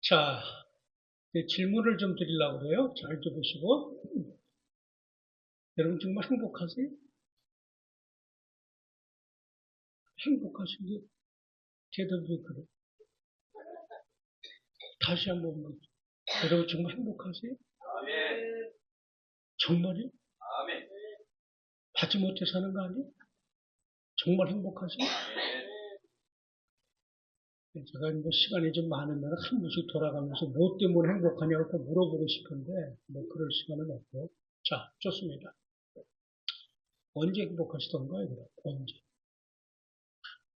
자, 이제 질문을 좀 드리려고 그래요. 잘 들으시고. 여러분 정말 행복하세요? 행복하신지 대답이 그래. 다시 한번 묻죠. 여러분 정말 행복하세요? 아멘. 정말요? 아멘. 받지 못해 사는 거 아니에요? 정말 행복하세요? 제가 뭐 시간이 좀 많으면 한 번씩 돌아가면서 뭐 때문에 행복하냐고 물어보고 싶은데 뭐 그럴 시간은 없고. 자, 좋습니다. 언제 행복하시던가요? 그럼? 언제?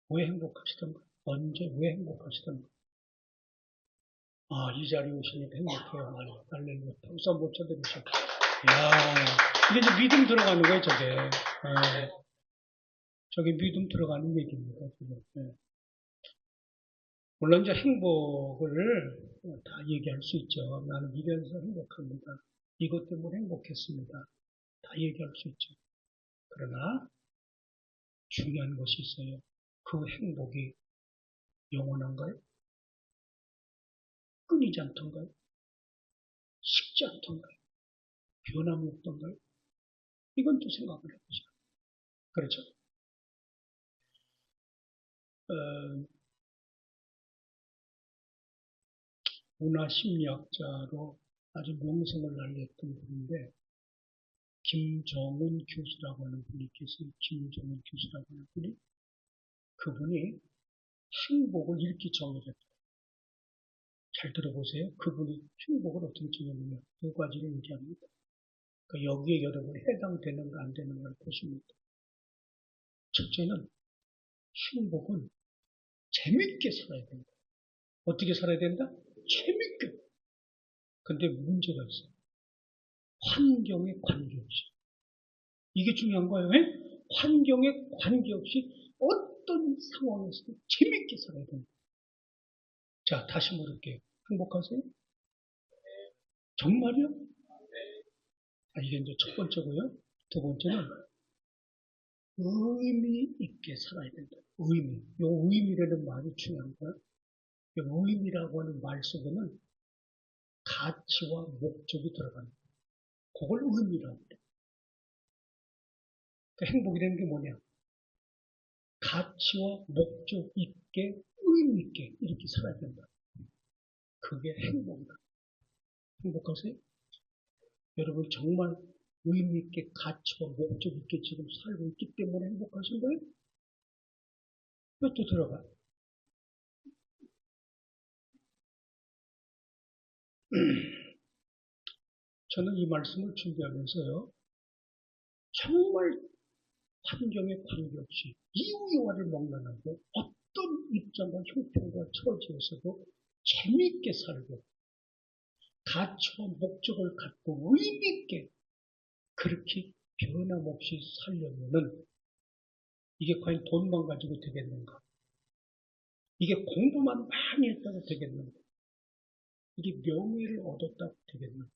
왜 행복하시던가? 언제? 왜 행복하시던가? 아, 이 자리에 오시니까 행복해요. 할렐루야. 박수 한번 쳐드리죠. 이야, 이게 이제 믿음 들어가는 거예요, 저게. 저게 믿음 들어가는 얘기입니다, 지금. 물론 이제 행복을 다 얘기할 수 있죠. 나는 이래서 행복합니다. 이것 때문에 행복했습니다. 다 얘기할 수 있죠. 그러나 중요한 것이 있어요. 그 행복이 영원한가요? 끊이지 않던가요? 식지 않던가요? 변함이 없던가요? 이건 또 생각을 해보죠. 그렇죠? 문화심리학자로 아주 명성을 날렸던 분인데 김정은 교수라고 하는 분이 계세요. 김정은 교수라고 하는 분이 그분이 행복을 이렇게 정의했어요. 잘 들어보세요. 그분이 행복을 어떻게 정의했느냐. 두 가지를 얘기합니다. 그러니까 여기에 여러분 해당되는가 안 되는가를 보십니다. 첫째는 행복은 재밌게 살아야 된다. 어떻게 살아야 된다? 재밌게. 근데 문제가 있어요. 환경에 관계없이. 이게 중요한 거예요. 왜? 환경에 관계없이 어떤 상황에서도 재밌게 살아야 된다. 자, 다시 물을게요. 행복하세요? 정말요? 이게 이제 첫 번째고요. 두 번째는 의미 있게 살아야 된다. 의미. 이 의미라는 말이 중요한 거야. 이 의미라고 하는 말 속에는 가치와 목적이 들어가는 거야. 그걸 의미라고 해. 그러니까 행복이라는 게 뭐냐? 가치와 목적 있게, 의미 있게 이렇게 살아야 된다. 그게 행복이다. 행복하세요? 여러분 정말 의미 있게 가치와 목적 있게 지금 살고 있기 때문에 행복하신 거예요? 왜 또 들어가? 저는 이 말씀을 준비하면서요. 정말 환경에 관계없이 이유와를 먹론하고 어떤 입장과 형편과 처지에서도 재미있게 살고 가치와 목적을 갖고 의미 있게 그렇게 변함없이 살려면은 이게 과연 돈만 가지고 되겠는가? 이게 공부만 많이 했다고 되겠는가? 이게 명예를 얻었다고 되겠는가?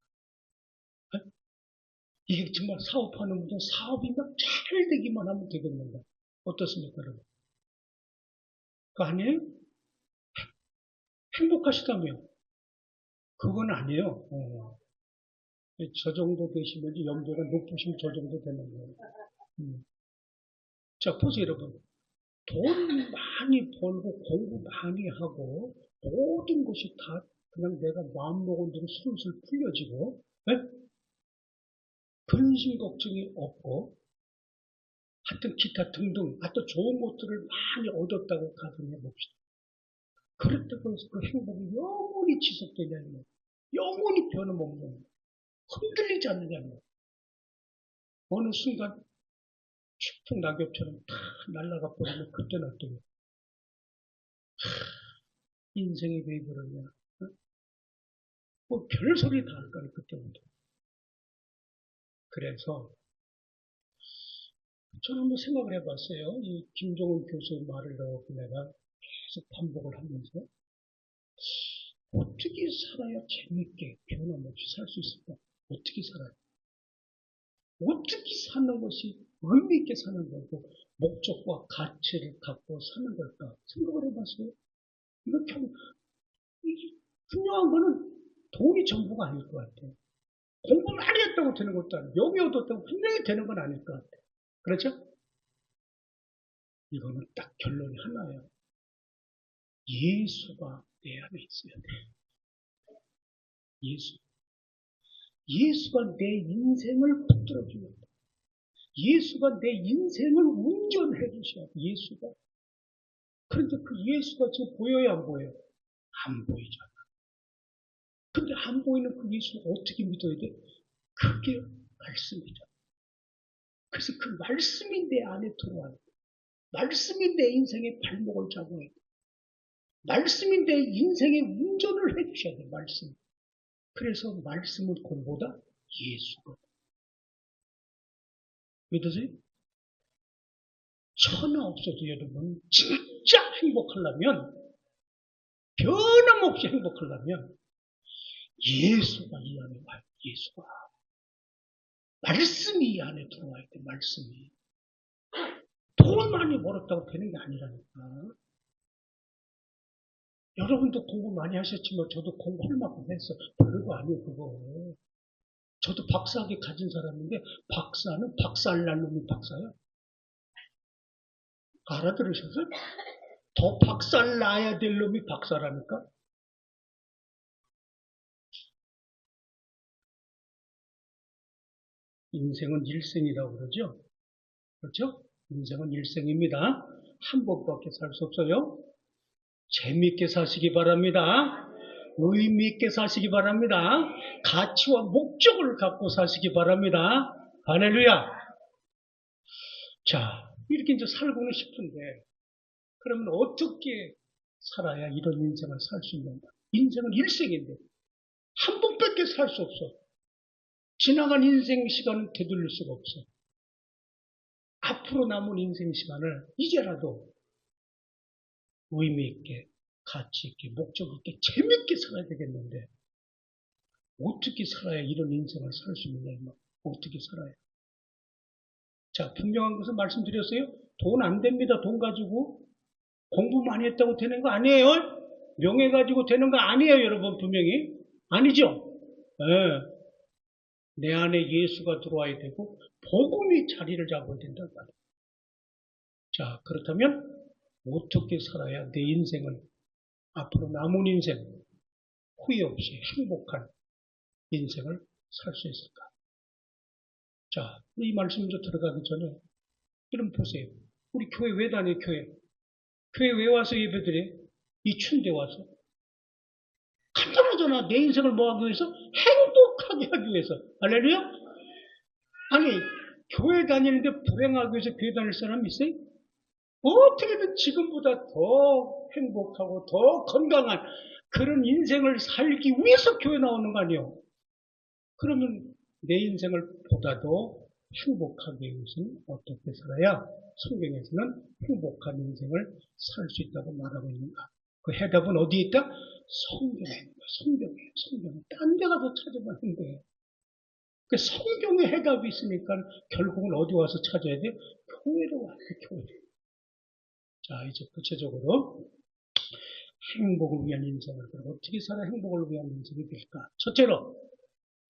이게 정말 사업하는 분은 사업이 막 잘 되기만 하면 되겠는가? 어떻습니까, 여러분? 그거 아니에요? 행복하시다며? 그건 아니에요. 저 정도 되시면 염도가 높으시면 저 정도 되는 거예요. 자, 보세요, 여러분. 돈 많이 벌고 공부 많이 하고 모든 것이 다 그냥 내가 마음먹은 대로 술술 풀려지고 네? 근심 걱정이 없고 하여튼 기타 등등 하여튼 좋은 것들을 많이 얻었다고 가정해 봅시다. 그렇다고 해서 그 행복이 영원히 지속되냐면 영원히 변함없는 흔들리지 않느냐면 어느 순간 축풍 낙엽처럼 다 날아가 버리면 그때는 어떠냐. 인생이 왜 그러냐. 뭐 별소리 다 할 거니 그때부터. 그래서 저는 한번 생각을 해봤어요. 이 김종은 교수의 말을 넣고 내가 계속 반복을 하면서 어떻게 살아야 재밌게 변함없이 살 수 있을까? 어떻게 살아요? 어떻게 사는 것이 의미 있게 사는 거고 목적과 가치를 갖고 사는 걸까? 생각을 해봤어요. 이거 참, 분명한 거는 돈이 전부가 아닐 것 같아요. 공부 많이 했다고 되는 것도 아니고, 명예 얻었다고 분명히 되는 건 아닐 것 같아요. 그렇죠? 이거는 딱 결론이 하나예요. 예수가 내 안에 있어야 돼. 예수. 예수가 내 인생을 붙들어 주는 거예요. 예수가 내 인생을 운전해 주셔야 돼. 예수가. 그런데 그 예수가 지금 보여요, 안 보여요? 안 보이잖아. 근데 안 보이는 그 예수를 어떻게 믿어야 돼? 그게 말씀이잖아. 그래서 그 말씀이 내 안에 들어와야 돼. 말씀이 내 인생의 발목을 잡아야 돼. 말씀이 내 인생의 운전을 해 주셔야 돼, 말씀. 그래서 말씀은 곧 뭐다? 예수가. 믿으세요? 천하 없어도 여러분, 진짜 행복하려면, 변함없이 행복하려면, 예수가 이 안에 와요, 예수가. 말씀이 이 안에 들어와야 돼, 말씀이. 돈 많이 벌었다고 되는 게 아니라니까. 여러분도 공부 많이 하셨지만 저도 공부할 만큼 했어. 별거 아니에요, 그거. 저도 박사학위 가진 사람인데 박사는 박살난 놈이 박사야. 알아들으셨어요? 더 박살나야 될 놈이 박사라니까. 인생은 일생이라고 그러죠. 그렇죠? 인생은 일생입니다. 한 번밖에 살 수 없어요. 재미있게 사시기 바랍니다. 의미 있게 사시기 바랍니다. 가치와 목적을 갖고 사시기 바랍니다. 할렐루야. 자, 이렇게 이제 살고는 싶은데, 그러면 어떻게 살아야 이런 인생을 살 수 있는가? 인생은 일생인데, 한 번밖에 살 수 없어. 지나간 인생 시간은 되돌릴 수가 없어. 앞으로 남은 인생 시간을 이제라도 의미 있게, 가치 있게, 목적 있게, 재밌게 살아야 되겠는데, 어떻게 살아야 이런 인생을 살 수 있느냐, 어떻게 살아야. 자, 분명한 것은 말씀드렸어요. 돈 안 됩니다. 돈 가지고. 공부 많이 했다고 되는 거 아니에요. 명예 가지고 되는 거 아니에요, 여러분. 분명히. 아니죠? 네. 내 안에 예수가 들어와야 되고 복음이 자리를 잡아야 된단 말이에요. 자, 그렇다면 어떻게 살아야 내 인생을, 앞으로 남은 인생 후회 없이 행복한 인생을 살 수 있을까? 자, 이 말씀으로 들어가기 전에 여러분 보세요. 우리 교회 왜 다녀요? 교회 왜 와서 예배드려요? 이 춘대 와서. 간단하잖아. 내 인생을 뭐 하기 위해서? 행복하게 하기 위해서. 할렐루야? 아니, 교회 다니는데 불행하기 위해서 교회 다닐 사람 있어요? 어떻게든 지금보다 더 행복하고 더 건강한 그런 인생을 살기 위해서 교회 나오는 거 아니에요? 그러면 내 인생을 보다도 행복하게 위해서는 어떻게 살아야 성경에서는 행복한 인생을 살 수 있다고 말하고 있는가? 그 해답은 어디에 있다? 성경에 있는 거야. 성경에. 딴 데 가서 찾으면 안 돼. 그 성경에 해답이 있으니까 결국은 어디 와서 찾아야 돼? 교회로 와야 돼, 교회. 자, 이제 구체적으로 행복을 위한 인생을, 그럼 어떻게 살아 행복을 위한 인생이 될까? 첫째로,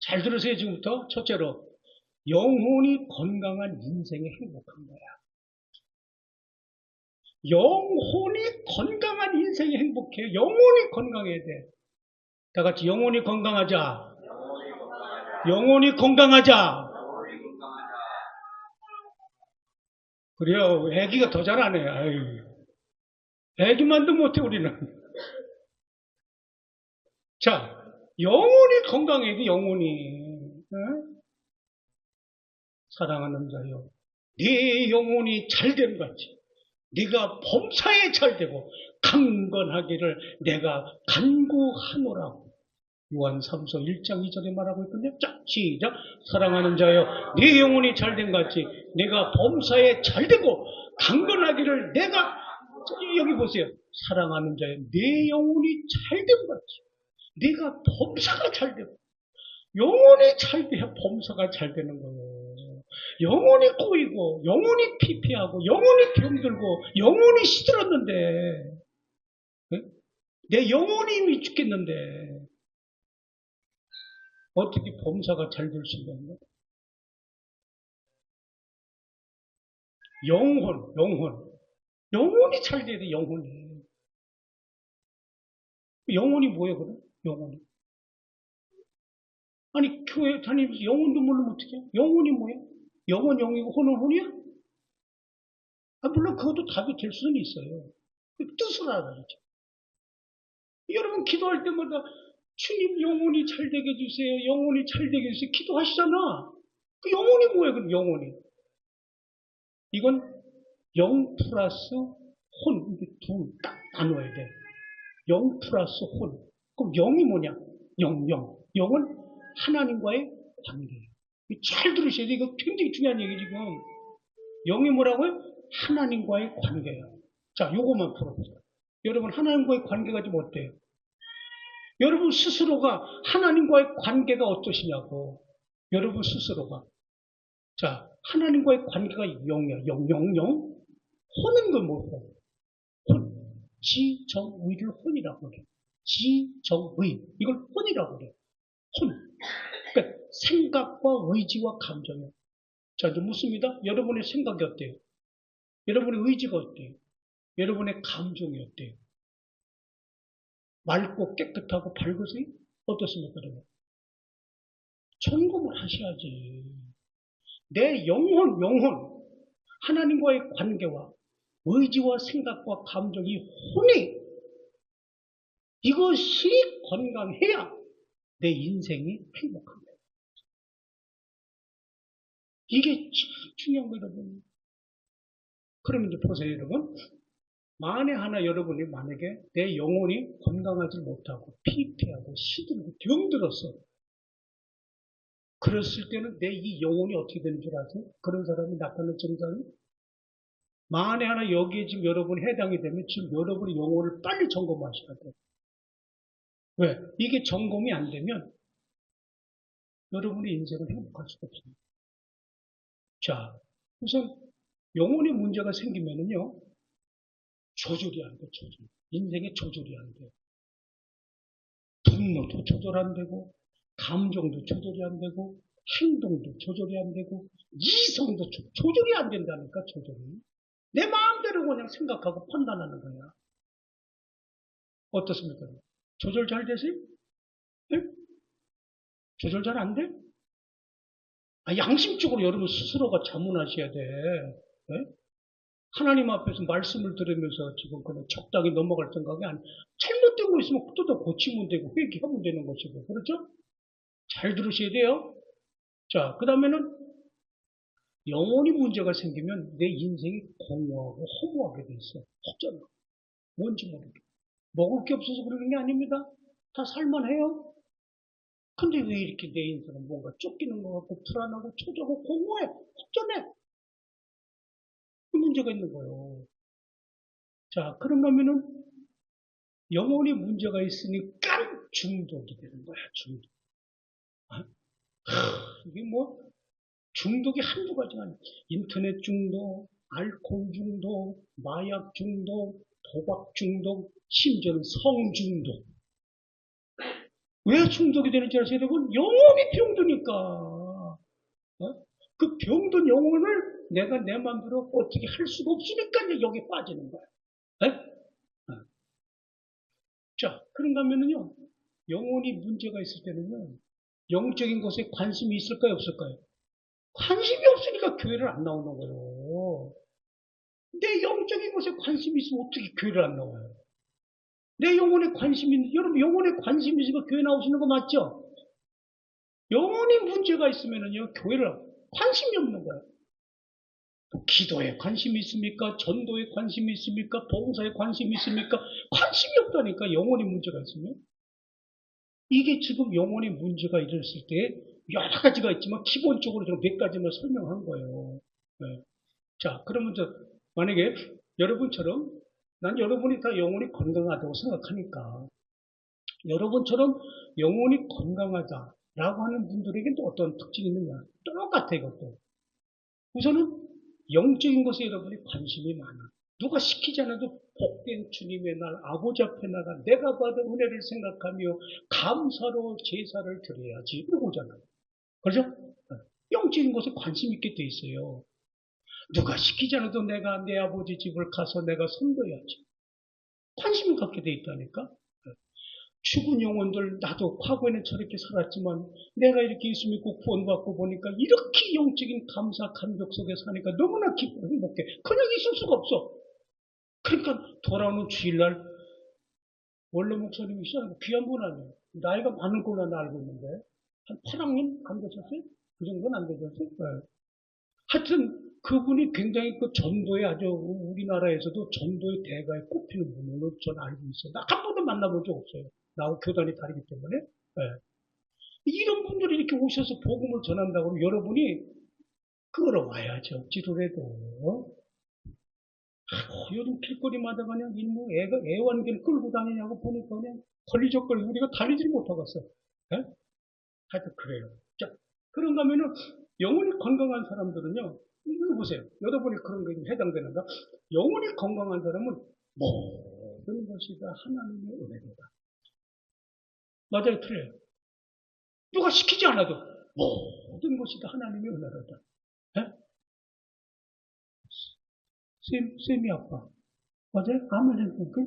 잘 들으세요, 지금부터. 첫째로, 영혼이 건강한 인생이 행복한 거야. 영혼이 건강한 인생이 행복해. 영혼이 건강해야 돼. 다 같이 영혼이 건강하자. 영혼이 건강하자. 그래요. 애기가 더 잘하네. 아유. 애기만도 못해, 우리는. 자, 영혼이 건강해야 돼, 영혼이. 응? 사랑하는 자여, 네 영혼이 잘됨 같이 네가 범사에 잘되고 강건하기를 내가 간구하노라고 요한 3서 1장 2절에 말하고 있거든요. 자, 시작. 사랑하는 자여, 네 영혼이 잘된 같이 내가 범사에 잘되고 강건하기를 내가, 여기 보세요. 사랑하는 자여, 네 영혼이 잘된 같이 네가 범사가 잘되고, 영혼이 잘돼야 범사가 잘되는 거예요. 영혼이 꼬이고 영혼이 피폐하고 영혼이 병들고 영혼이 시들었는데, 네? 내 영혼이 이미 죽겠는데 어떻게 범사가 잘 될 수가 있나? 영혼이 잘 돼야 돼, 영혼이. 영혼이 뭐예요, 그럼? 영혼이. 아니, 교회 다니면서 영혼도 모르면 어떡해? 영혼이 뭐야? 영은 영이고 혼은 혼이야? 아, 물론 그것도 답이 될 수는 있어요. 그 뜻을 알아야죠. 여러분 기도할 때마다 주님 영혼이 잘 되게 해주세요. 영혼이 잘 되게 해주세요. 기도하시잖아. 그 영혼이 뭐예요, 그럼 영혼이? 이건 영 플러스 혼, 이게 둘 딱 나눠야 돼. 영 플러스 혼. 그럼 영이 뭐냐? 영. 영은 하나님과의 관계예요. 잘 들으셔야 돼. 이거 굉장히 중요한 얘기 지금. 영이 뭐라고요? 하나님과의 관계예요. 자, 요것만 풀어보자. 여러분, 하나님과의 관계가 좀 어때요? 여러분 스스로가 하나님과의 관계가 어떠시냐고. 여러분 스스로가. 자, 하나님과의 관계가 영이야. 영. 혼은 건 뭐고? 혼. 지정의를 혼이라고 그래. 지정의. 이걸 혼이라고 그래. 혼. 그러니까 생각과 의지와 감정이요. 자, 이제 묻습니다. 여러분의 생각이 어때요? 여러분의 의지가 어때요? 여러분의 감정이 어때요? 맑고 깨끗하고 밝으세요? 어떻습니까, 여러분? 점검을 하셔야지. 내 영혼, 하나님과의 관계와 의지와 생각과 감정이 혼이 이것이 건강해야 내 인생이 행복한 거예요. 이게 중요한 거예요, 여러분. 그러면 이제 보세요, 여러분. 만에 하나 여러분이 만약에 내 영혼이 건강하지 못하고 피폐하고 시들고 병들었어. 그랬을 때는 내 이 영혼이 어떻게 되는 줄 아세요? 그런 사람이 나타나는 증상이 만에 하나 여기에 지금 여러분이 해당이 되면 지금 여러분의 영혼을 빨리 점검하셔야 돼요. 왜? 이게 점검이 안 되면 여러분의 인생은 행복할 수가 없어요. 자, 우선 영혼의 문제가 생기면은요, 조절이 안 돼, 조절. 인생에 조절이 안 돼. 분노도 조절 안 되고, 감정도 조절이 안 되고, 행동도 조절이 안 되고, 이성도 조절이 안 된다니까, 조절이. 내 마음대로 그냥 생각하고 판단하는 거야. 어떻습니까? 조절 잘 되세요? 네? 조절 잘 안 돼? 아, 양심적으로 여러분 스스로가 자문하셔야 돼. 네? 하나님 앞에서 말씀을 들으면서 지금 그냥 적당히 넘어갈 생각이 아니, 잘못된 거 있으면 또 고치면 되고, 회개하면 되는 것이고, 그렇죠? 잘 들으셔야 돼요. 자, 그 다음에는 영혼이 문제가 생기면 내 인생이 공허하고 허무하게 돼 있어. 허전해. 뭔지 모르게. 먹을 게 없어서 그러는 게 아닙니다. 다 살만해요. 근데 왜 이렇게 내 인생은 뭔가 쫓기는 것 같고 불안하고 초조하고 공허해. 허전해. 그 문제가 있는 거예요. 자, 그런가 하면은 영혼이 문제가 있으니까 중독이 되는 거야, 중독. 이게 뭐, 중독이 한두 가지가 아니야. 인터넷 중독, 알코올 중독, 마약 중독, 도박 중독, 심지어는 성 중독. 왜 중독이 되는지 아세요, 여러분? 영혼이 병드니까. 그 병든 영혼을 내가 내 마음대로 어떻게 할 수가 없으니까 이제 여기 빠지는 거야. 자, 그런가 하면은요, 영혼이 문제가 있을 때는요, 영적인 것에 관심이 있을까요, 없을까요? 관심이 없으니까 교회를 안 나오는 거예요. 내 영적인 것에 관심이 있으면 어떻게 교회를 안 나와요? 내 영혼에 관심이 있는, 여러분 영혼에 관심이 있으니까 교회 나오시는 거 맞죠? 영혼이 문제가 있으면은요, 교회를 관심이 없는 거예요. 기도에 관심이 있습니까? 전도에 관심이 있습니까? 봉사에 관심이 있습니까? 관심이 없다니까, 영혼의 문제가 있으면. 이게 지금 영혼의 문제가 일어났을 때 여러 가지가 있지만 기본적으로 좀 몇 가지만 설명한 거예요. 네. 자, 그러면 만약에 여러분처럼 난 여러분이 다 영혼이 건강하다고 생각하니까 여러분처럼 영혼이 건강하다라고 하는 분들에게 또 어떤 특징이 있느냐? 똑같아, 이것도. 우선은 영적인 것에 여러분이 관심이 많아. 누가 시키지 않아도 복된 주님의 날 아버지 앞에 나가 내가 받은 은혜를 생각하며 감사로 제사를 드려야지 이거잖아요. 그렇죠? 영적인 것에 관심 있게 돼 있어요. 누가 시키지 않아도 내가 내 아버지 집을 가서 내가 섬겨야지. 관심을 갖게 돼 있다니까. 죽은 영혼들 나도 과거에는 저렇게 살았지만 내가 이렇게 예수 믿고 구원받고 보니까 이렇게 영적인 감사 감격 속에 사니까 너무나 기쁘고 행복해. 그냥 있을 수가 없어. 그러니까 돌아오는 주일날 원로 목사님이 시작하고 귀한 분 아니에요. 나이가 많은 걸로 알고 있는데 한 8학년 안 되셨어요? 그 정도는 안 되셨어요? 네. 하여튼 그분이 굉장히 그 전도에 아주 우리나라에서도 전도의 대가에 꼽히는 분으로 저는 알고 있어요. 나 한 번도 만나본 적 없어요. 나하고 교단이 다르기 때문에. 네. 이런 분들이 이렇게 오셔서 복음을 전한다고 하면 여러분이 끌어와야죠. 억지로라도. 요즘 길거리마다 그냥 뭐 애완견 끌고 다니냐고 보니까 그냥 걸리적거리 우리가 달리질 못하겠어. 네? 하여튼 그래요. 자, 그런가 하면은 영혼이 건강한 사람들은요, 이거 보세요. 여러분이 그런 거에 해당되는가? 영혼이 건강한 사람은 모든 것이 다 하나님의 은혜다. 맞아요, 틀려요. 누가 시키지 않아도 모든 것이 다 하나님의 은혜다. 네? 쌤이 아빠. 맞아요? 아멘 해보니까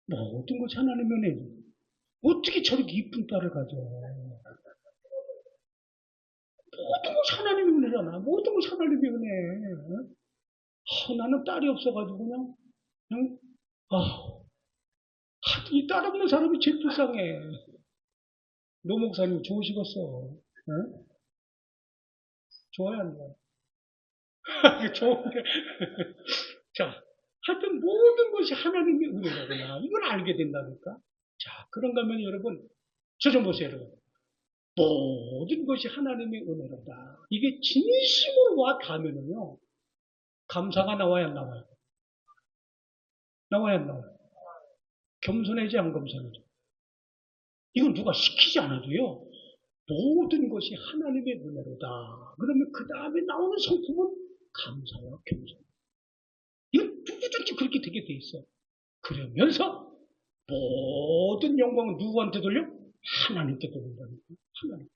모든 것이 하나님의 은혜지. 어떻게 저렇게 이쁜 딸을 가져? 모든 것이 하나님의 은혜잖아. 모든 것이 하나님의 은혜. 나는 딸이 없어가지고 그냥 이 딸 없는 사람이 제일 불쌍해. 노 목사님 좋으시겠어. 응? 좋아요, 안 좋아요? 좋은데. 자, 하여튼 모든 것이 하나님의 은혜라구나. 이걸 알게 된다니까. 자, 그런가 하면 여러분, 저 좀 보세요, 여러분. 모든 것이 하나님의 은혜로다. 이게 진심으로 와 닿으면요. 감사가 나와야 안 나와요? 나와야 안 나와요? 겸손해지 안 겸손해지? 이건 누가 시키지 않아도요. 모든 것이 하나님의 은혜로다. 그러면 그 다음에 나오는 성품은 감사와 겸손. 이건 누구든지 그렇게 되게 돼 있어. 그러면서 모든 영광은 누구한테 돌려? 하나님께 돌린다는 거예요. 하나님께.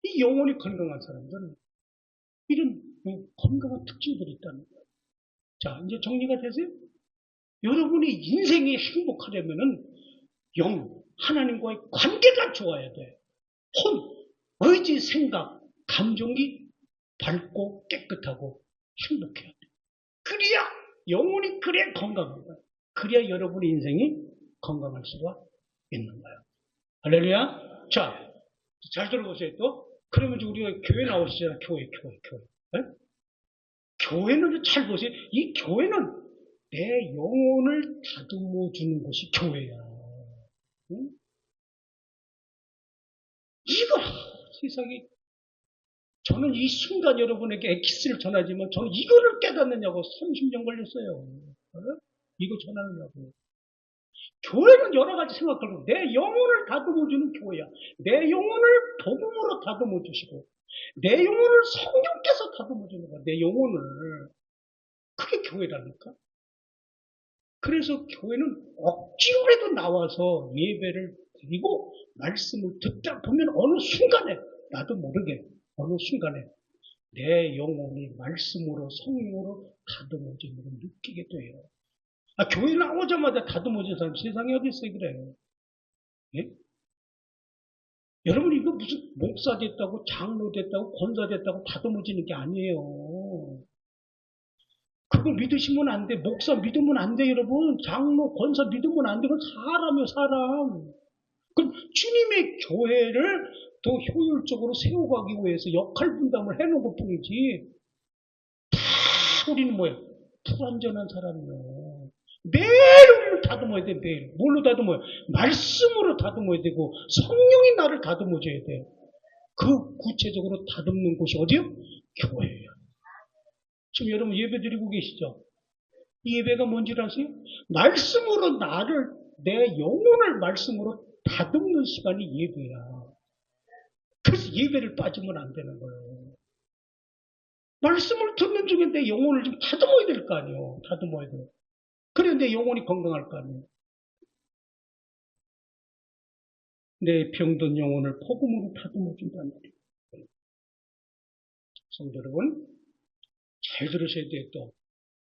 이 영혼이 건강한 사람들은 이런 건강한 특징들이 있다는 거예요. 자, 이제 정리가 되세요? 여러분이 인생이 행복하려면은 하나님과의 관계가 좋아야 돼. 의지, 생각, 감정이 밝고 깨끗하고 행복해야 돼. 그래야 영혼이 그래야 건강한 거야. 그래야 여러분의 인생이 건강할 수가 있는 거야. 할렐루야. 자, 잘 들어보세요 또. 그러면 우리가 교회 나오시잖아. 교회. 네? 교회는 잘 보세요. 이 교회는 내 영혼을 다듬어 주는 곳이 교회야. 응? 이거 세상에 저는 이 순간 여러분에게 엑기스를 전하지만 저는 이거를 깨닫느냐고 30년 걸렸어요. 이거 전하느냐고. 교회는 여러 가지 생각하고 내 영혼을 다듬어주는 교회야. 내 영혼을 복음으로 다듬어주시고 내 영혼을 성령께서 다듬어주는 거야. 내 영혼을. 그게 교회라니까. 그래서 교회는 억지로라도 나와서 예배를 드리고 말씀을 듣다 보면 어느 순간에 나도 모르게 어느 순간에 내 영혼이 말씀으로 성령으로 다듬어짐을 느끼게 돼요. 교회 나오자마자 다듬어진 사람 세상에 어디 있어요, 그래요? 예? 여러분 이거 무슨 목사 됐다고 장로 됐다고 권사 됐다고 다듬어지는 게 아니에요. 그거 믿으시면 안 돼. 목사 믿으면 안 돼, 여러분. 장로 권사 믿으면 안 돼. 그건 사람이요, 사람. 그럼 주님의 교회를 더 효율적으로 세워가기 위해서 역할 분담을 해놓은 것 뿐이지. 다 우리는 뭐예요? 불완전한 사람이요. 매일 우리를 다듬어야 돼, 매일. 뭘로 다듬어요? 말씀으로 다듬어야 되고, 성령이 나를 다듬어줘야 돼. 그 구체적으로 다듬는 곳이 어디요? 교회예요. 지금 여러분 예배 드리고 계시죠? 이 예배가 뭔지 아세요? 말씀으로 내 영혼을 말씀으로 다듬는 시간이 예배야. 그래서 예배를 빠지면 안 되는 거예요. 말씀을 듣는 중에 내 영혼을 좀 다듬어야 될 거 아니에요. 다듬어야 돼요. 그래 내 영혼이 건강할 거 아니에요. 내 병든 영혼을 복음으로 다듬어준다는 말이에요. 성도 여러분, 잘 들으셔야 돼요. 또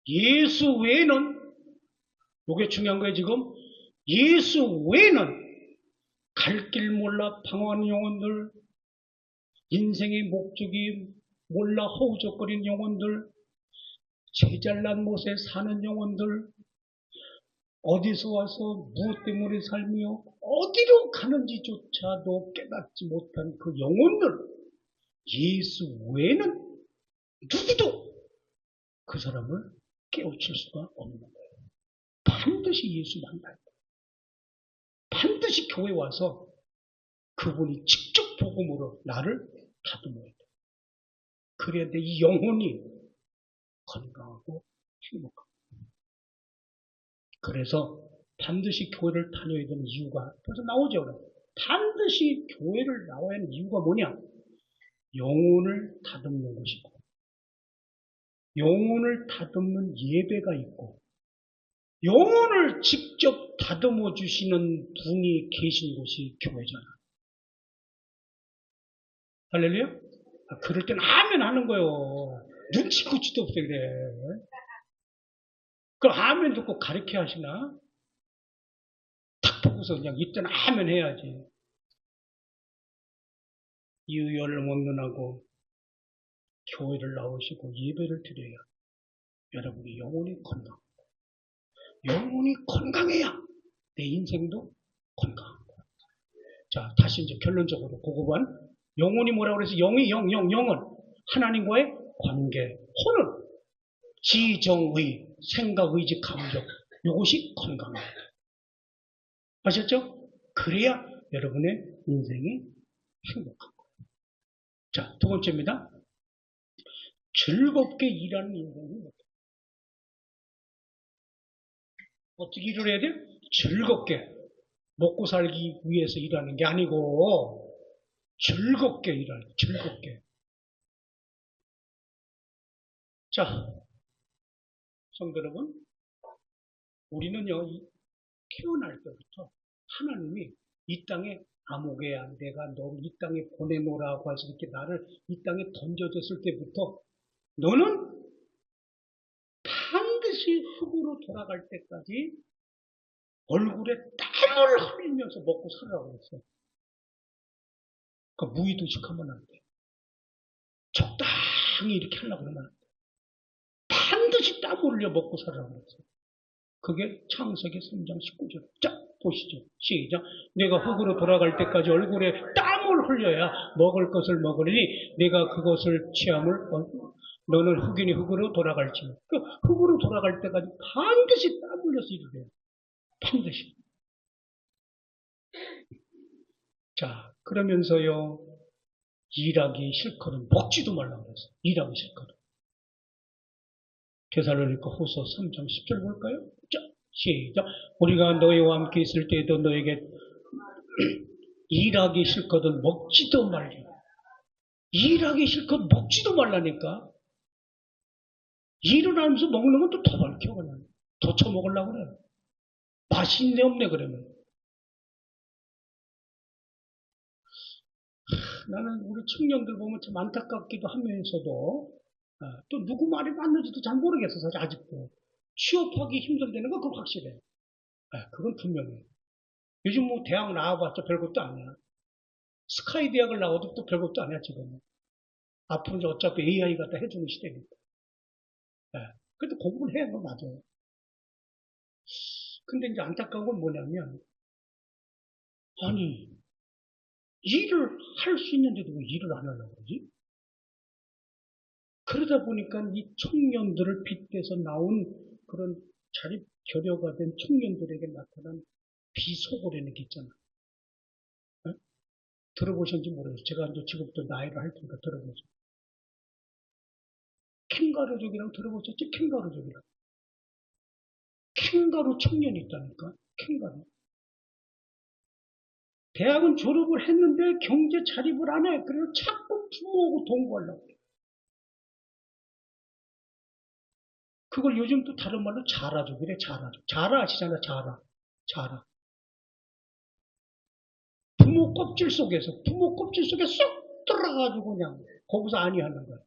예수 외에는, 이게 중요한 거예요. 지금 예수 외에는 갈 길 몰라 방황하는 영혼들, 인생의 목적이 몰라 허우적거리는 영혼들, 제잘난 못에 사는 영혼들, 어디서 와서 무엇 때문에 살며 어디로 가는지조차도 깨닫지 못한 그 영혼들, 예수 외에는 누구도 그 사람을 깨우칠 수가 없는 거예요. 반드시 예수 만나야 돼요. 반드시 교회 와서 그분이 직접 복음으로 나를 다듬어야 돼요. 그래야 돼. 이 영혼이 건강하고 행복하고. 그래서 반드시 교회를 다녀야 되는 이유가 벌써 나오죠. 반드시 교회를 나와야 하는 이유가 뭐냐? 영혼을 다듬는 것이고, 영혼을 다듬는 예배가 있고, 영혼을 직접 다듬어 주시는 분이 계신 곳이 교회잖아. 할렐루야? 그럴 땐 아멘 하는 거요. 눈치코치도 없어 그래. 그럼 아멘 듣고 가르쳐 하시나? 탁 보고서 그냥 이때는 아멘 해야지. 유혈을 먹는하고 교회를 나오시고 예배를 드려야 여러분이 영혼이 건강. 영혼이 건강해야 내 인생도 건강한 거야. 자, 다시 이제 결론적으로 고급한 영혼이 뭐라고 그래서 영은 하나님과의 관계, 혼은 지정의, 생각, 의지, 감정, 이것이 건강합니다. 아셨죠? 그래야 여러분의 인생이 행복한 거예요. 자, 두 번째입니다. 즐겁게 일하는 인생이 어떻게 일을 해야 돼요? 즐겁게. 먹고 살기 위해서 일하는 게 아니고 즐겁게 일하는, 즐겁게. 자, 성도 여러분, 우리는요, 태어날 때부터 하나님이 이 땅에 아무개야, 내가 너를 이 땅에 보내놓으라고 해서 이렇게 나를 이 땅에 던져줬을 때부터 너는 반드시 흙으로 돌아갈 때까지 얼굴에 땀을 흘리면서 먹고 살아라고 했어요. 그러니까 무의도식하면 안 돼. 적당히 이렇게 하려고 하면 안 돼. 반드시 땀 흘려 먹고 살아라고 했어요. 그게 창세기 3장 19절. 자, 보시죠. 시작. 내가 흙으로 돌아갈 때까지 얼굴에 땀을 흘려야 먹을 것을 먹으니 내가 그것을 취함을 너는 흙이니 흙으로 돌아갈지. 그 흙으로 돌아갈 때까지 반드시 땀 흘려서 일을 해요. 반드시. 자, 그러면서요, 일하기 싫거든 먹지도 말라고 그랬어요. 일하기 싫거든. 데살로니가 후서 3장 10절 볼까요? 자, 시작. 우리가 너희와 함께 있을 때에도 너에게 일하기 싫거든 먹지도 말라. 일하기 싫거든 먹지도 말라니까. 일을 하면서 먹는 건 또 더 밝혀 그냥. 더 처먹으려고 그래. 맛이 있네 없네 그러면. 나는 우리 청년들 보면 참 안타깝기도 하면서도 또 누구 말이 맞는지도 잘 모르겠어 사실 아직도. 취업하기 힘들다는 건 그건 확실해. 그건 분명해. 요즘 뭐 대학 나와봤자 별것도 아니야. 스카이 대학을 나와도 또 별것도 아니야 지금은. 앞으로 이제 어차피 AI가 다 해주는 시대니까. 그래도 공부를 해야 하는 건 맞아요. 근데 이제 안타까운 건 뭐냐면 아니 일을 할 수 있는데도 왜 일을 안 하려고 그러지? 그러다 보니까 이 청년들을 빗대서 나온 그런 자립 결여가 된 청년들에게 나타난 비속어라는 게 있잖아. 네? 들어보셨는지 모르겠어요. 제가 이제 지금부터 나이를 할 테니까 들어보세요. 캥가루족이랑 들어보셨지? 캥가루족이랑. 캥가루 청년이 있다니까. 캥가루. 대학은 졸업을 했는데 경제 자립을 안 해. 그래서 자꾸 부모하고 동거하려고 해. 그걸 요즘 또 다른 말로 자라족이래, 자라족. 자라 아시잖아, 자라. 자라. 부모 껍질 속에 쏙 들어가가지고 그냥 거기서 아니하는 거야.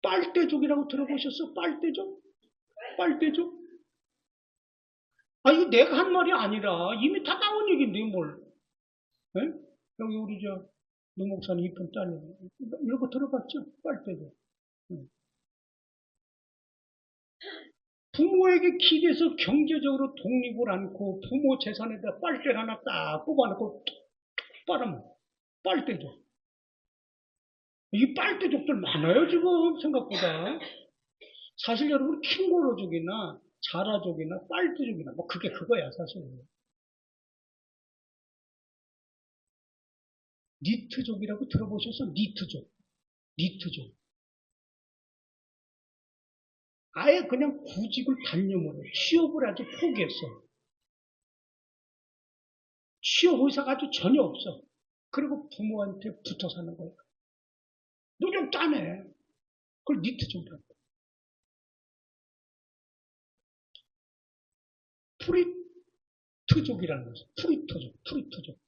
빨대족이라고 들어보셨어? 빨대족? 빨대족? 아, 이거 내가 한 말이 아니라 이미 다 나온 얘기인데, 뭘. 에? 여기 우리 노 목사님 이쁜 딸, 이런 거 들어봤죠? 빨대족. 응. 부모에게 기대서 경제적으로 독립을 않고 부모 재산에다 빨대를 하나 딱 뽑아놓고 툭 빨아먹어. 빨대족. 이 빨대족들 많아요, 지금, 생각보다. 사실 여러분, 킹고로족이나 자라족이나 빨대족이나, 뭐, 그게 그거야, 사실. 니트족이라고 들어보셨어? 니트족. 니트족. 아예 그냥 구직을 단념을 해. 취업을 아주 포기했어. 취업 의사가 아주 전혀 없어. 그리고 부모한테 붙어 사는 거야. 노력 땀해. 그걸 니트족이라고. 프리트족이라는 거죠. 프리토족. 프리토족.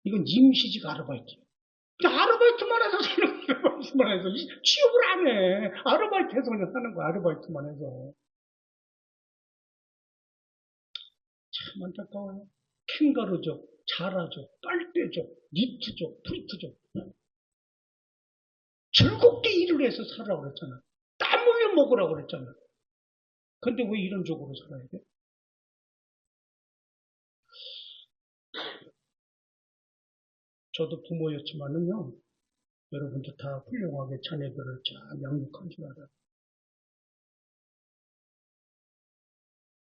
이건 임시직 아르바이트. 아르바이트만 해서 사는 거야. 아르바이트만 해서. 취업을 안 해. 아르바이트 해서 그냥 사는 거야. 아르바이트만 해서. 참 안타까워요. 캥거루족, 자라족, 빨대족, 니트족, 프리트족. 즐겁게 일을 해서 살라고 그랬잖아. 땀 흘려 먹으라고 그랬잖아. 근데 왜 이런 족으로 살아야 돼? 저도 부모였지만은요, 여러분도 다 훌륭하게 자녀들을 잘 양육한 줄 알아요.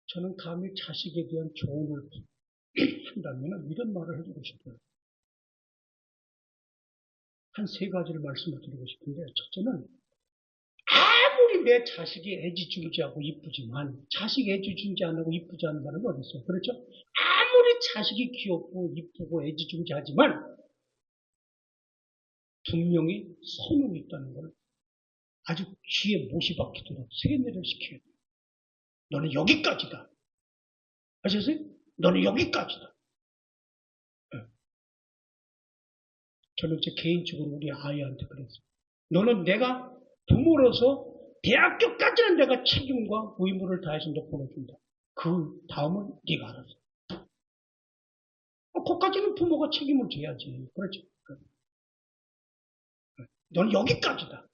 저는 감히 자식에 대한 조언을 한다면 이런 말을 해주고 싶어요. 한 세 가지를 말씀을 드리고 싶은데, 첫째는 아무리 내 자식이 애지중지하고 이쁘지만 자식 애지중지 안 하고 이쁘지 않은 사람이 어디 있어요? 그렇죠? 아무리 자식이 귀엽고 이쁘고 애지중지하지만 분명히 선은 있다는 걸 아주 귀에 못이 박히도록 세뇌를 시켜야 돼요. 너는 여기까지다. 아셨어요? 너는 여기까지다. 저는 제 개인적으로 우리 아이한테 그랬어요. 너는 내가 부모로서 대학교까지는 내가 책임과 의무를 다해서 너 보내준다. 그 다음은 네가 알아서. 거기까지는 부모가 책임을 져야지. 그렇죠? 너는 여기까지다.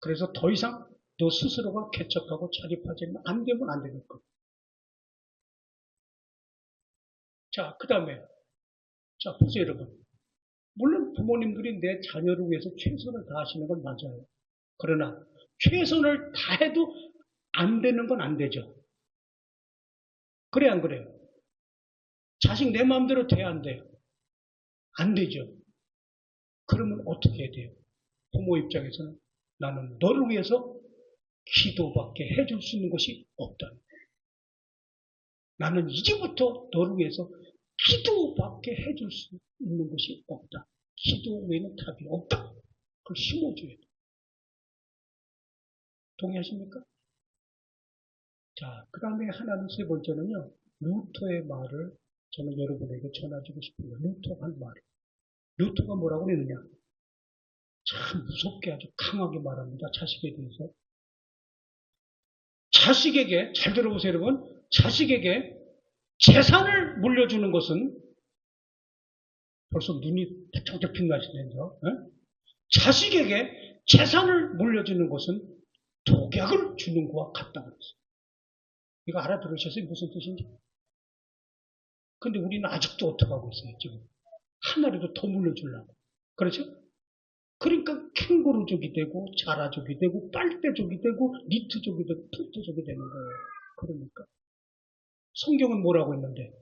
그래서 더 이상 너 스스로가 개척하고 자립하지는 안 되면 안 되는 거. 자, 그 다음에, 자, 보세요, 여러분. 물론 부모님들이 내 자녀를 위해서 최선을 다하시는 건 맞아요. 그러나 최선을 다해도 안 되는 건 안 되죠. 그래, 안 그래요? 자식 내 마음대로 돼야 안 돼요. 안 되죠. 그러면 어떻게 해야 돼요? 부모 입장에서는 나는 너를 위해서 기도밖에 해줄 수 있는 것이 없다. 나는 이제부터 너를 위해서 기도밖에 해줄 수 있는 것이 없다. 기도 외에는 답이 없다. 그걸 심어줘야 돼. 동의하십니까? 자, 그 다음에 하나는 세 번째는요. 루터의 말을 저는 여러분에게 전해주고 싶어요. 루터가 한 말. 루터가 뭐라고 그랬느냐. 참 무섭게 아주 강하게 말합니다. 자식에 대해서. 자식에게, 잘 들어보세요 여러분. 자식에게 재산을 물려주는 것은 벌써 눈이 pe쩍pe쩍 빛나시면서 자식에게 재산을 물려주는 것은 독약을 주는 것과 같다고 했어요. 이거 알아들으셨어요? 무슨 뜻인지? 근데 우리는 아직도 어떻게 하고 있어요, 지금? 하나라도 더 물려주려고. 그렇죠? 그러니까 캥거루족이 되고 자라족이 되고 빨대족이 되고 니트족이 되고 풀트족이 되는 거예요. 그러니까 성경은 뭐라고 했는데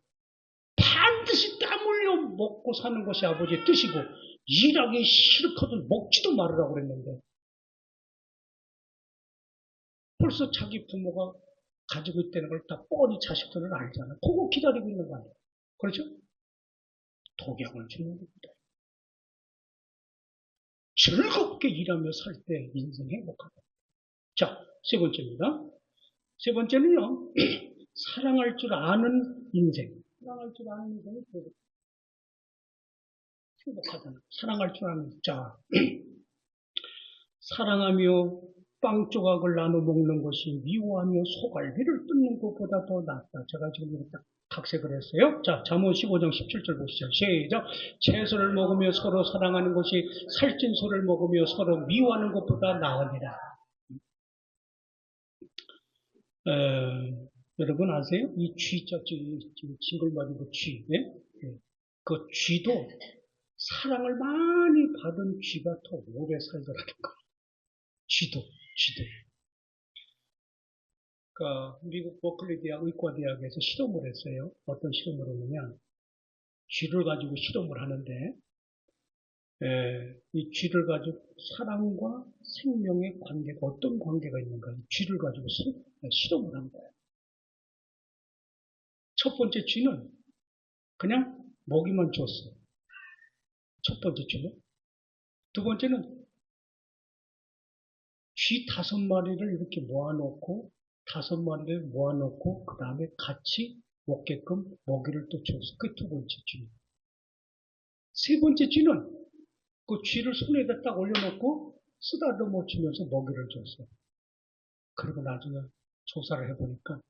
반드시 땀 흘려 먹고 사는 것이 아버지의 뜻이고 일하기 싫거든 먹지도 말으라고 그랬는데 벌써 자기 부모가 가지고 있다는 걸 다 뻔히 자식들은 알잖아. 그거 기다리고 있는 거 아니야. 그렇죠? 독약을 주는 겁니다. 즐겁게 일하며 살 때 인생 행복하다. 자, 세 번째입니다. 세 번째는요, 사랑할 줄 아는 인생. 사랑할 줄 아는 인생이 행복하다는. 사랑할 줄 아는. 자, 사랑하며 빵 조각을 나눠 먹는 것이 미워하며 소갈비를 뜯는 것보다 더 낫다. 제가 지금 이렇게 각색을 했어요. 자, 잠언 15장 17절 보시죠. 시작. 채소를 먹으며 서로 사랑하는 것이 살찐 소를 먹으며 서로 미워하는 것보다 나으니라. 여러분 아세요? 이 쥐자, 지금 징글거리고 쥐, 예? 예. 그 쥐도 사랑을 많이 받은 쥐가 더 오래 살더라는 거예요. 쥐도. 미국 버클리 대학 의과대학에서 실험을 했어요. 어떤 실험을 했느냐. 쥐를 가지고 실험을 하는데, 이 쥐를 가지고 사랑과 생명의 관계가 어떤 관계가 있는가. 이 쥐를 가지고 실험을 한 거예요. 첫 번째 쥐는 그냥 먹이만 줬어요. 첫 번째 쥐는. 두 번째는 쥐 5마리를 이렇게 모아놓고, 5마리를 모아놓고, 그 다음에 같이 먹게끔 먹이를 또 줬어요. 그게 두 번째 쥐. 세 번째 쥐는 그 쥐를 손에다 딱 올려놓고 쓰다듬어 주면서 먹이를 줬어요. 그리고 나중에 조사를 해보니까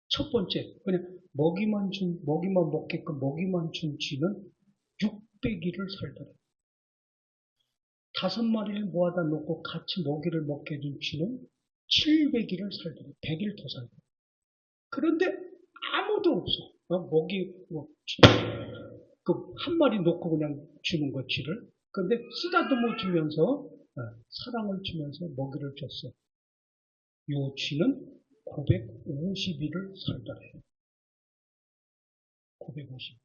첫 번째, 그냥 먹이만 먹게끔 먹이만 준 쥐는 600일을 살더래요. 5마리를 모아다 놓고 같이 먹이를 먹게 해준 쥐는 700일을 살더래요. 100일 더 살더래요. 그런데 아무도 없어. 한 마리 놓고 그냥 주는 거, 쥐를. 그런데 쓰다듬어 주면서, 사랑을 주면서 먹이를 줬어. 요 쥐는 950일을 살더래요. 950.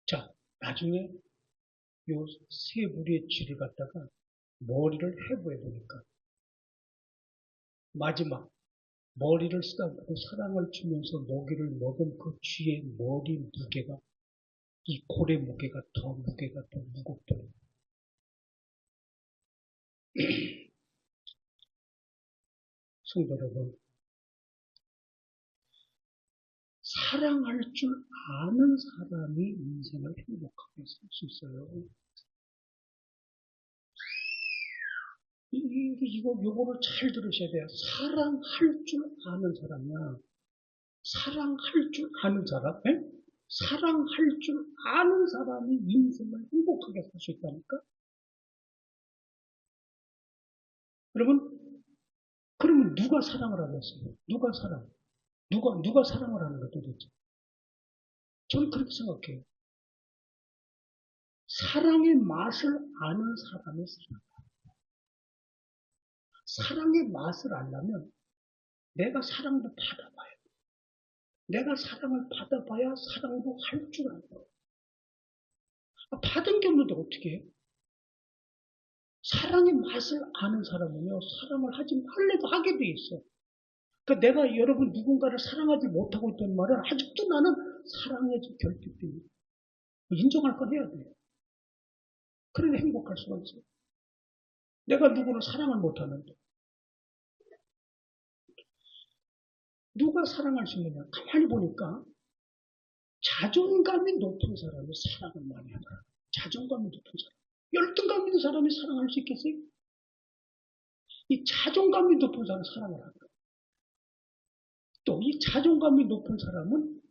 자, 나중에 요 세 무리의 쥐를 갖다가 머리를 해부해 보니까 마지막 머리를 쓰다듬고 사랑을 주면서 먹이를 먹은 그 쥐의 머리 무게가, 이 고래 무게가 더 무겁더래요. 성도 여러분, 사랑할 줄 아는 사람이 인생을 행복하게 살 수 있어요. 요거를 잘 들으셔야 돼요. 사랑할 줄 아는 사람이야. 사랑할 줄 아는 사람? 에? 사랑할 줄 아는 사람이 인생을 행복하게 살 수 있다니까? 그러면 누가 사랑을 하겠어요? 누가 사랑을 하는 거야 도대체? 저는 그렇게 생각해요. 사랑의 맛을 아는 사람이 사랑. 사랑의 맛을 알려면 내가 사랑도 받아봐야 돼. 내가 사랑을 받아봐야 사랑도 할 줄 아는 거야. 받은 게 없는데 어떻게 해? 사랑의 맛을 아는 사람은요, 사랑을 하지 말래도 하게 돼 있어. 그러니까 내가 여러분 누군가를 사랑하지 못하고 있다는 말은 아직도 나는 사랑의 결핍입니다. 인정할 건 해야 돼요. 그래야 행복할 수가 있어요. 내가 누구를 사랑을 못하는데. 누가 사랑할 수 있느냐? 가만히 보니까 자존감이 높은 사람이 사랑을 많이 하더라. 자존감이 높은 사람. 열등감 있는 사람이 사랑할 수 있겠어요? 이 자존감이 높은 사람은 사랑을 한다. 또 이 자존감이 높은 사람은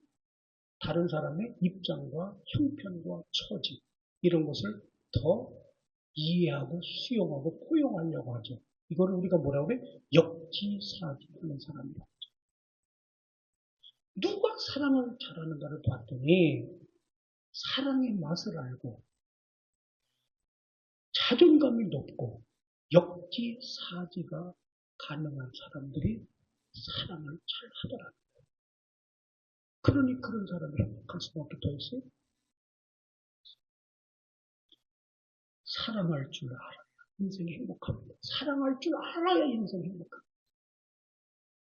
다른 사람의 입장과 형편과 처지 이런 것을 더 이해하고 수용하고 포용하려고 하죠. 이거를 우리가 뭐라고 해? 역지사지하는 사람이다. 누가 사랑을 잘하는가를 봤더니 사랑의 맛을 알고 자존감이 높고 역지사지가 가능한 사람들이 사랑을 잘 하더라. 그러니 그런 사람이 행복할 수밖에 더 있어요. 사랑할 줄 알아야 인생이 행복합니다. 사랑할 줄 알아야 인생이 행복합니다.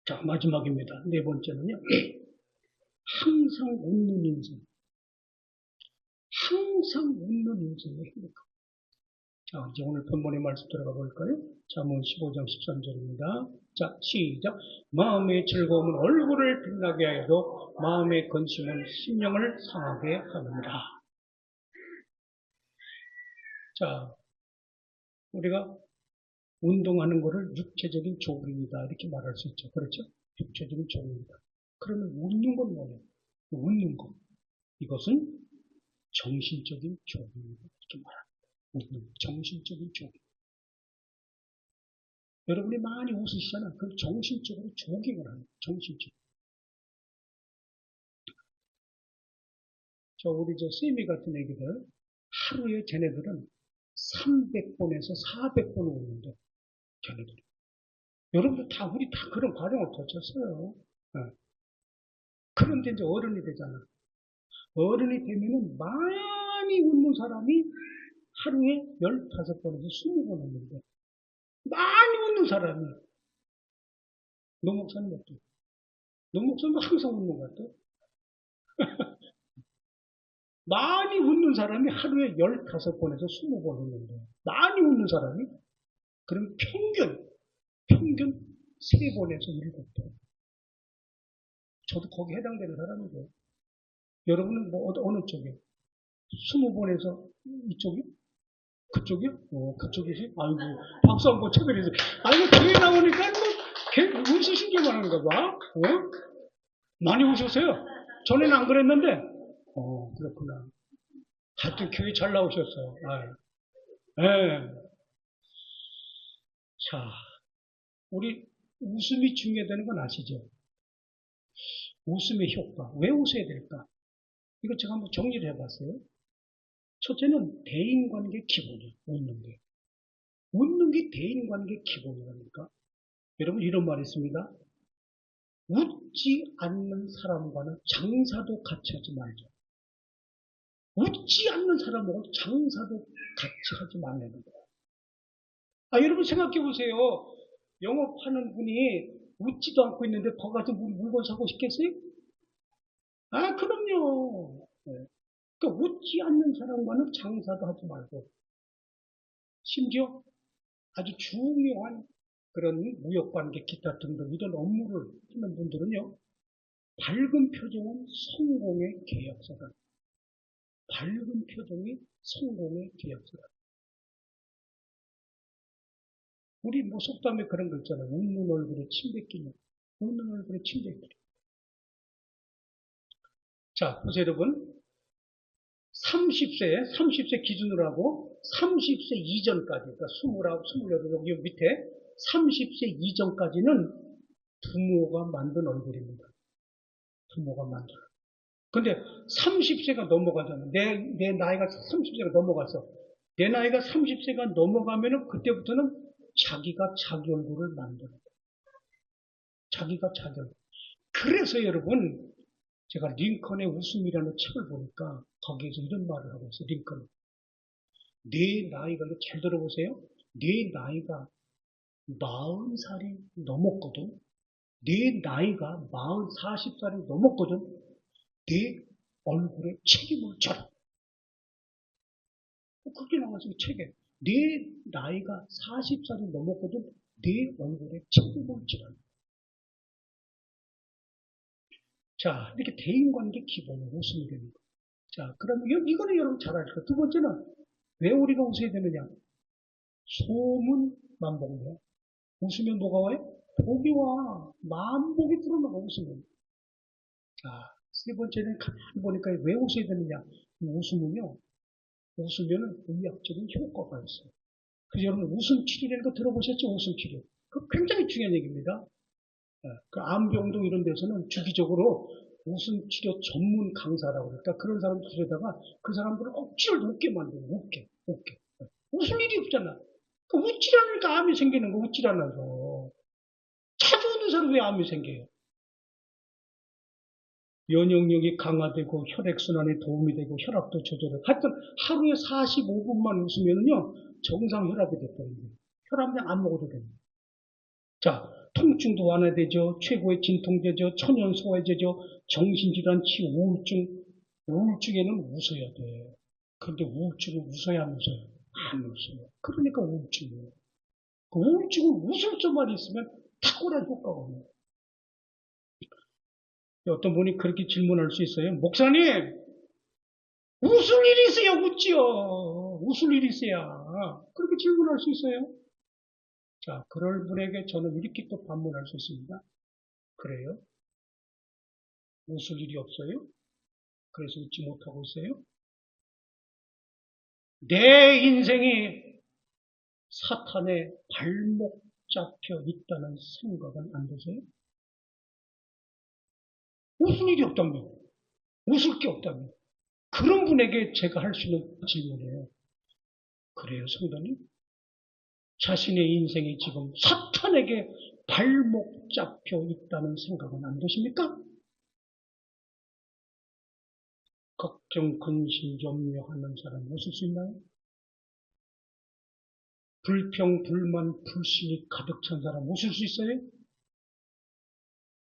자, 마지막입니다. 네 번째는요. 항상 웃는 인생. 항상 웃는 인생이 행복합니다. 자, 이제 오늘 본문의 말씀 들어가 볼까요? 잠언 15장 13절입니다. 자, 시작. 마음의 즐거움은 얼굴을 빛나게 하여도 마음의 근심은 심령을 상하게 합니다. 자, 우리가 운동하는 것을 육체적인 조기이다 이렇게 말할 수 있죠. 그렇죠? 육체적인 조기이다. 그러면 웃는 건 뭐예요? 웃는 것. 이것은 정신적인 조기이다 이렇게 말합니다. 웃는 정신적인 조기. 여러분이 많이 웃으시잖아요. 그럼 정신적으로 조깅을 합니다. 정신적으로. 우리 세미 같은 애기들, 하루에 쟤네들은 300번에서 400번 웃는데, 쟤네들. 여러분들 우리 다 그런 과정을 거쳤어요. 네. 그런데 이제 어른이 되잖아. 어른이 되면은 많이 웃는 사람이 하루에 15번에서 20번 웃는데, 많이 웃는 사람이, 노 목사님 어때요? 노 목사님도 항상 웃는 것 같아요. 많이 웃는 사람이 하루에 15번에서 20번 웃는데, 많이 웃는 사람이, 그럼 평균 3번에서 7번. 저도 거기 해당되는 사람이죠. 여러분은 어느 쪽이요? 20번에서 이쪽이요? 그쪽이요? 그쪽이지? 아이고, 박수 한번 쳐드리세요. 아이고, 교회 나오니까 웃으신 게만 하는가 봐. 많이 웃으세요. 전에는 안 그랬는데, 그렇구나. 하여튼 교회 잘 나오셨어요. 네. 자, 우리 웃음이 중요하다는 건 아시죠? 웃음의 효과. 왜 웃어야 될까? 이거 제가 한번 정리를 해봤어요. 첫째는 대인관계 기본이에요. 웃는 게. 웃는 게 대인관계 기본이라니까. 여러분 이런 말이 있습니다. 웃지 않는 사람과는 장사도 같이 하지 말자. 웃지 않는 사람하고 장사도 같이 하지 말라는 거예요. 여러분 생각해 보세요. 영업하는 분이 웃지도 않고 있는데 거기 가서 물건 사고 싶겠어요? 그럼요. 네. 그러니까 웃지 않는 사람과는 장사도 하지 말고 심지어 아주 중요한 그런 무역관계 기타 등등 이런 업무를 하는 분들은요. 밝은 표정은 성공의 계약서다. 밝은 표정이 성공의 계약서다. 우리 속담에 그런 거 있잖아요. 웃는 얼굴에 침 뱉기는. 웃는 얼굴에 침 뱉기. 자, 보세요 여러분. 30세 기준으로 하고 30세 이전까지, 그러니까 29, 28, 여기 밑에 30세 이전까지는 부모가 만든 얼굴입니다. 부모가 만든. 근데 30세가 넘어가잖아. 내 나이가 30세가 넘어갔어. 내 나이가 30세가 넘어가면은 그때부터는 자기가 자기 얼굴을 만들어. 자기가 자기 얼굴. 그래서 여러분, 제가 링컨의 웃음이라는 책을 보니까 거기에서 이런 말을 하고 있어요. 링컨은. 내 나이가, 잘 들어보세요. 내 나이가 40살이 넘었거든. 내 나이가 40살이 넘었거든. 내 얼굴에 책임을 져라. 그렇게 나와서 책에. 내 나이가 40살이 넘었거든. 내 얼굴에 책임을 지라. 자, 이렇게 대인관계 기본으로 웃음이 되는 거. 자, 그러면 이거는 여러분 잘 알 거예요. 두 번째는 왜 우리가 웃어야 되느냐? 소문 만복이야. 웃으면 뭐가 와요? 복이 와. 만복이 들어나가 웃으면. 자, 세 번째는 가만히 보니까 왜 웃어야 되느냐? 웃으면요. 웃으면 의학적인 효과가 있어요. 그래서 여러분 웃음 치료라는 거 들어보셨죠? 웃음 치료. 그 굉장히 중요한 얘기입니다. 그 암병동 이런 데서는 주기적으로 웃음 치료 전문 강사라고 그러니까 그런 사람들 들여다가 그 사람들을 억지로 웃게 만들어요. 웃게. 웃을 일이 없잖아. 그 웃지라니까 암이 생기는 거, 웃지라면서. 자주 웃는 사람 왜 암이 생겨요? 면역력이 강화되고 혈액순환에 도움이 되고 혈압도 조절해. 하여튼 하루에 45분만 웃으면요 정상 혈압이 됐다는 거예요. 혈압약 안 먹어도 됩니다. 자, 통증도 완화되죠. 최고의 진통제죠. 천연소화제죠. 정신질환, 치, 우울증. 우울증에는 웃어야 돼. 그런데 우울증은 웃어야 안 웃어요? 안 웃어요. 그러니까 우울증이에요. 그 우울증은 웃을 수만 있으면 탁월한 효과가 옵니다. 어떤 분이 그렇게 질문할 수 있어요. 목사님, 웃을 일이 있어야 웃지요. 웃을 일이 있어야. 그렇게 질문할 수 있어요. 자, 그럴 분에게 저는 이렇게 또 반문할 수 있습니다. 그래요? 웃을 일이 없어요? 그래서 웃지 못하고 있어요? 내 인생이 사탄의 발목 잡혀 있다는 생각은 안 드세요? 웃을 일이 없다며. 웃을 게 없다며. 그런 분에게 제가 할 수 있는 질문이에요. 그래요, 성도님? 자신의 인생이 지금 사탄에게 발목 잡혀 있다는 생각은 안 드십니까? 걱정, 근심, 염려하는 사람 웃을 수 있나요? 불평, 불만, 불신이 가득 찬 사람 웃을 수 있어요?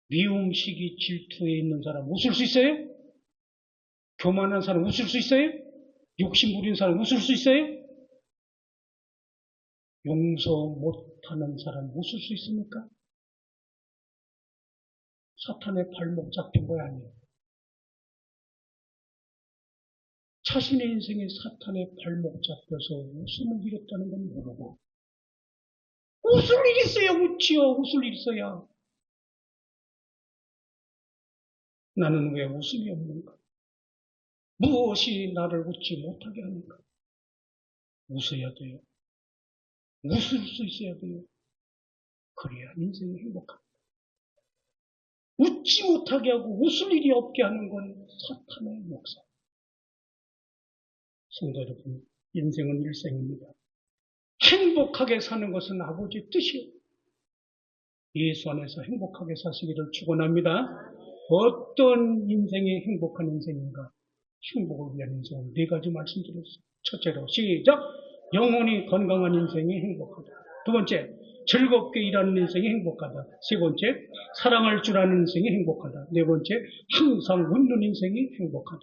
미움, 시기, 질투에 있는 사람 웃을 수 있어요? 교만한 사람 웃을 수 있어요? 욕심 부린 사람 웃을 수 있어요? 용서 못하는 사람 웃을 수 있습니까? 사탄의 발목 잡힌 거 아니에요. 자신의 인생에 사탄의 발목 잡혀서 웃음을 잃었다는 건 모르고 웃을 일 있어야 웃지요. 웃을 일 있어야. 나는 왜 웃음이 없는가? 무엇이 나를 웃지 못하게 하는가? 웃어야 돼요. 웃을 수 있어야 돼요. 그래야 인생이 행복합니다. 웃지 못하게 하고 웃을 일이 없게 하는 건 사탄의 목사. 성도 여러분, 인생은 일생입니다. 행복하게 사는 것은 아버지의 뜻이에요. 예수 안에서 행복하게 사시기를 축원합니다. 어떤 인생이 행복한 인생인가? 행복을 위한 인생은 4가지 말씀드렸어요. 첫째로 시작! 영혼이 건강한 인생이 행복하다. 두 번째, 즐겁게 일하는 인생이 행복하다. 세 번째, 사랑할 줄 아는 인생이 행복하다. 네 번째, 항상 웃는 인생이 행복하다.